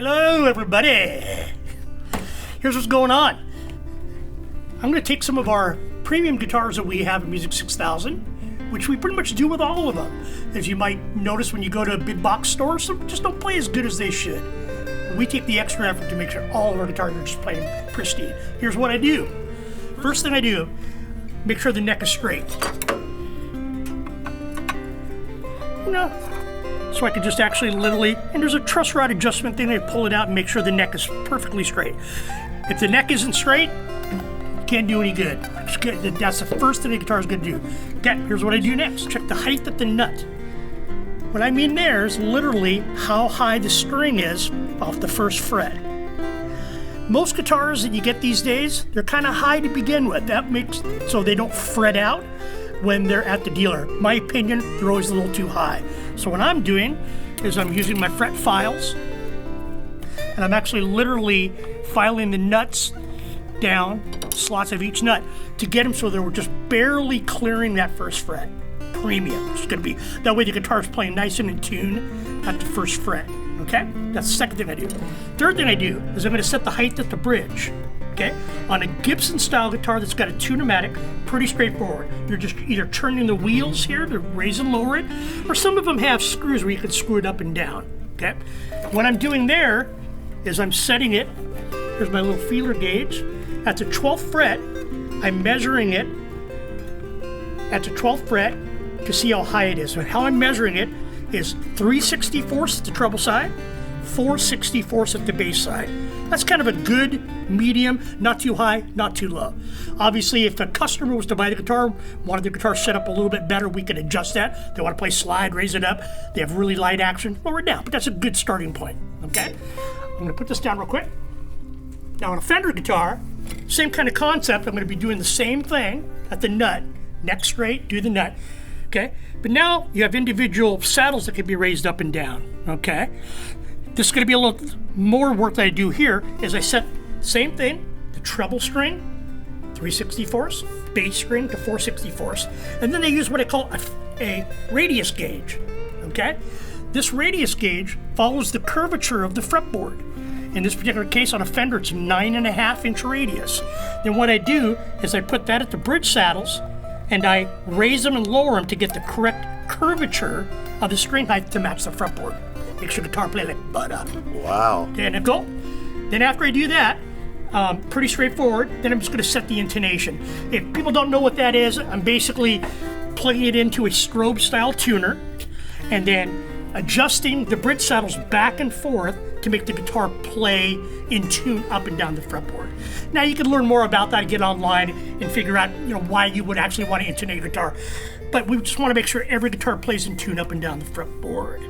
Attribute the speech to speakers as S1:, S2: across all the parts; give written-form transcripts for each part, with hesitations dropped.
S1: Hello everybody! Here's what's going on. I'm going to take some of our premium guitars that we have in Music 6000, which we pretty much do with all of them. As you might notice when you go to a big box store, some just don't play as good as they should. We take the extra effort to make sure all of our guitars are just playing pristine. Here's what I do. First thing I do, make sure the neck is straight. So I can just actually literally, and there's a truss rod adjustment thing, I pull it out and make sure the neck is perfectly straight. If the neck isn't straight, can't do any good. That's the first thing the guitar is going to do. Okay, here's what I do next. Check the height of the nut. What I mean there is literally how high the string is off the first fret. Most guitars that you get these days, they're kind of high to begin with. That makes so they don't fret out when they're at the dealer. In my opinion, they're always a little too high. So what I'm doing is I'm using my fret files, and I'm actually literally filing the nuts down, slots of each nut, to get them so they were just barely clearing that first fret. Premium. It's going to be, that way the guitar's playing nice and in tune at the first fret. Okay? That's the second thing I do. Third thing I do is I'm going to set the height at the bridge. Okay? On a Gibson style guitar that's got a tune-o-matic, pretty straightforward. You're just either turning the wheels here to raise and lower it, or some of them have screws where you can screw it up and down. Okay? What I'm doing there is I'm setting it, here's my little feeler gauge, at the 12th fret. I'm measuring it at the 12th fret to see how high it is. So how I'm measuring it is 3/64 at the treble side, 4/64 at the bass side. That's kind of a good medium, not too high, not too low. Obviously, if a customer was to buy the guitar, wanted the guitar set up a little bit better, we can adjust that. They want to play slide, raise it up. They have really light action, lower it down. But that's a good starting point, okay? I'm going to put this down real quick. Now on a Fender guitar, same kind of concept. I'm going to be doing the same thing at the nut. Neck straight, do the nut, okay? But now you have individual saddles that can be raised up and down, okay? This is going to be a little more work that I do here is I set same thing, the treble string, 3/64, bass string to 4/64, and then I use what I call a radius gauge, okay? This radius gauge follows the curvature of the fretboard. In this particular case on a Fender, it's 9.5-inch radius. Then what I do is I put that at the bridge saddles and I raise them and lower them to get the correct curvature of the string height to match the fretboard. Makes your guitar play like butter.
S2: Wow.
S1: Okay, and go. Then after I do that, pretty straightforward, then I'm just going to set the intonation. If people don't know what that is, I'm basically plugging it into a strobe style tuner and then adjusting the bridge saddles back and forth to make the guitar play in tune up and down the fretboard. Now you can learn more about that, get online and figure out why you would actually want to intonate your guitar. But we just want to make sure every guitar plays in tune up and down the fretboard.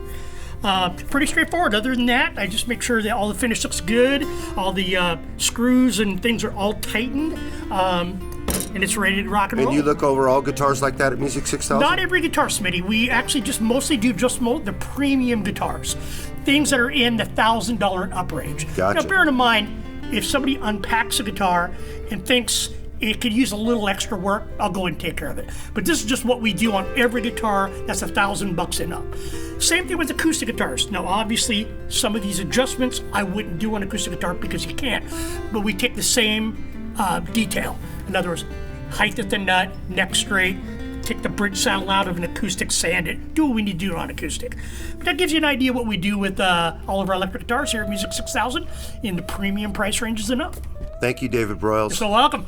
S1: Pretty straightforward. Other than that, I just make sure that all the finish looks good, all the screws and things are all tightened, and it's ready to rock and roll.
S2: And you look over all guitars like that at Music 6000?
S1: Not every guitar, Smitty. We actually just mostly do the premium guitars, things that are in the $1,000 and up range.
S2: Gotcha.
S1: Now, bear in mind, if somebody unpacks a guitar and thinks it could use a little extra work, I'll go and take care of it. But this is just what we do on every guitar that's $1,000 and up. Same thing with acoustic guitars. Now, obviously, some of these adjustments I wouldn't do on acoustic guitar because you can't, but we take the same detail. In other words, height at the nut, neck straight, take the bridge saddle out of an acoustic, sand it, do what we need to do on acoustic. But that gives you an idea what we do with all of our electric guitars here at Music 6000 in the premium price ranges and up.
S2: Thank you, David Broyles.
S1: You're so welcome.